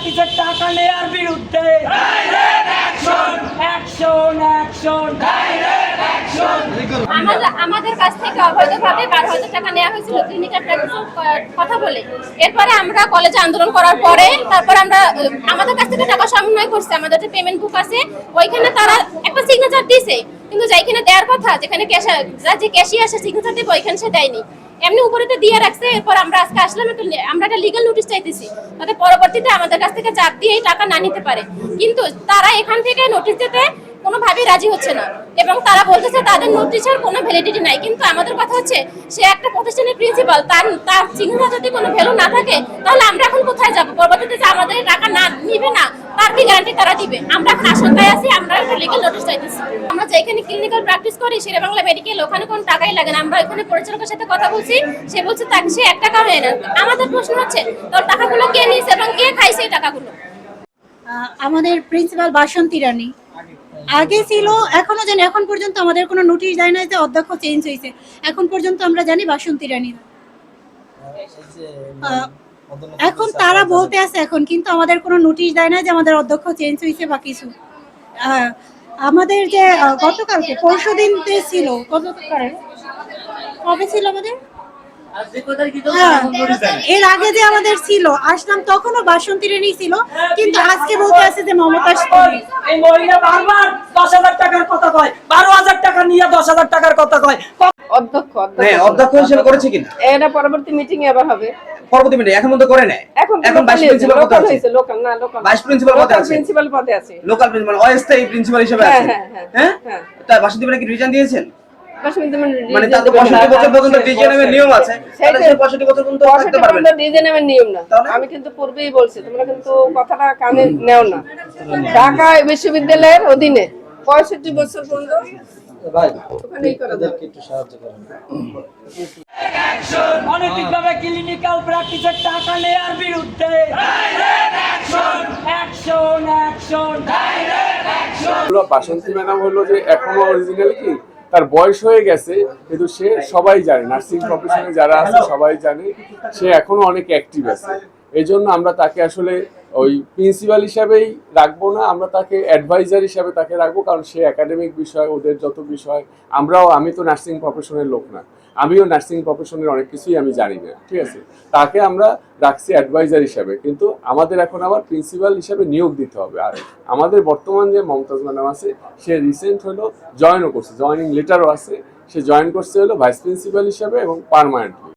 প্র্যাকটিসের টাকা নেওয়ার বিরুদ্ধে অ্যাকশন অ্যাকশন আমাদের কাছ থেকে অবৈধভাবে 12,000 টাকা নেওয়া হয়েছিল ক্লিনিক্যাল প্র্যাকটিসের কথা বলে। এরপরে আমরা কলেজে আন্দোলন করার পরে তারপর আমরা আমাদের কাছ থেকে টাকা সমন্বয় করছে, আমাদের একটা পেমেন্ট বুক আছে, ওইখানে তারা একটা সিগনেচার দিয়েছে, কিন্তু যেখানে দেওয়ার কথা, যেখানে যে ক্যাশিয়ার সে সিগনেচার দেবে ওইখানে সে দেয়নি, এমনি উপরেতে দিয়ে রাখছে। এরপর আমরা আজকে আসলাম, আমরা একটা লিগ্যাল নোটিশ চাইতেছি, তাতে পরবর্তীতে আমাদের কাছ থেকে চাপ দিয়ে এই টাকা না নিতে পারে। কিন্তু তারা এখান থেকে নোটিশ দিতে কোনোভাবেই রাজি হচ্ছে না এবং তারা বলতেছে তাদের নোটিশের কোনো ভ্যালিডিটি নাই। কিন্তু আমাদের কথা হচ্ছে, সে একটা প্রতিষ্ঠানের প্রিন্সিপাল, তার সিগনেচার যদি কোনো ভ্যালু না থাকে তাহলে আমরা এখন কোথায় যাব? পরবর্তীতে যে আমাদের টাকা না নিবে না তার কি গ্যারান্টি তারা দিবে? আমরা এখন আশঙ্কায় আছি, আমরা একটা লিগ্যাল নোটিশ চাইতেছি। আমরা যেখানে ক্লিনিক্যাল প্র্যাকটিস করি শেরেবাংলা মেডিকেল, ওখানে কোনো টাকাই লাগে না। আমরা ওখানে পরিচালকের সাথে কথা বলছি, সে বলছে তাকে সে 1 টাকাও নেয় না। আমাদের প্রশ্ন হচ্ছে, তোর টাকাগুলো কে নিয়েছে এবং কে খাইছে এই টাকাগুলো? আমাদের প্রিন্সিপাল বাসন্তী রানী আগে ছিল, এখনো জানি, এখন পর্যন্ত আমাদের কোনো নোটিশ দেয় না যে অধ্যক্ষ চেঞ্জ হয়েছে। এখন পর্যন্ত আমরা জানি বাসন্তী রানী। এখন তারা বলতে আছে এখন, কিন্তু আমাদের কোনো নোটিশ দেয় না যে আমাদের অধ্যক্ষ চেঞ্জ হয়েছে বা কিছু। আমাদের যে গতকালকে পরশুদিন ছিল, কবে ছিল আমাদের? এর আগে যে আমাদের ছিল, আসলাম তখনও বাসন্তী রানী ছিল, কিন্তু আজকে বলতে আছে যে মমতা। এই মহিলা বারবার 10,000 টাকার কথা কয়, 12,000 টাকা নিয়ে 10,000 টাকার কথা কয়। অধ্যক্ষ হিসেবে করেছে কিনা এটা পরবর্তী মিটিং এ আবার হবে। পরবর্তী মিটিং এখন তো করে নাই। এখন ভাইস প্রিন্সিপাল পদে আছে। লোকাল না, লোকাল ভাইস প্রিন্সিপাল পদে আছে। প্রিন্সিপাল পদে আছে। লোকাল প্রিন্সিপাল অস্থায়ী প্রিন্সিপাল হিসেবে আছে। হ্যাঁ তা বাসন্তী রানী কি রিজাইন দিয়েছেন? মানে তাতে 65 বছর পর্যন্ত ডিজেনেমের নিয়ম আছে, তাহলে 65 বছর পর্যন্ত থাকতে পারবেন না। ডিজেনেমের নিয়ম না, আমি কিন্তু পূর্বেই বলছি, তোমরা কিন্তু কথাটা কানে নেও না। ঢাকা বিশ্ববিদ্যালয়ের অধীনে 65 বছর পর্যন্ত ভাই ওখানেই করা যাবে। একটু সাহায্য করেন। অনৈতিকভাবে ক্লিনিক্যাল প্র্যাকটিসের টাকা নেওয়ার বিরুদ্ধে অ্যাকশন অ্যাকশন বাসন্তী ম্যাডাম হলো যে এখনো অরিজিনাল কি তার বয়স হয়ে গেছে, কিন্তু সে সবাই জানে, নার্সিং প্রফেশনে যারা আছে সবাই জানে সে এখনো অনেক অ্যাক্টিভ আছে। এই জন্য আমরা তাকে আসলে ওই প্রিন্সিপাল হিসাবেই রাখবো না, আমরা তাকে অ্যাডভাইজার হিসাবে তাকে রাখবো, কারণ সে একাডেমিক বিষয়, ওদের যত বিষয় আমি তো নার্সিং প্রফেশনের লোক না, আমিও নার্সিং প্রফেশনের অনেক কিছুই আমি জানি না, ঠিক আছে। তাকে আমরা রাখছি অ্যাডভাইজার হিসাবে, কিন্তু আমাদের এখন আবার প্রিন্সিপাল হিসাবে নিয়োগ দিতে হবে। আর আমাদের বর্তমান যে মমতাজ ম্যাডাম আছে, সে রিসেন্ট হলো জয়েনও করছে, জয়েনিং লেটারও আছে, সে জয়েন করছে হলো ভাইস প্রিন্সিপাল হিসাবে এবং পার্মানেন্টলি।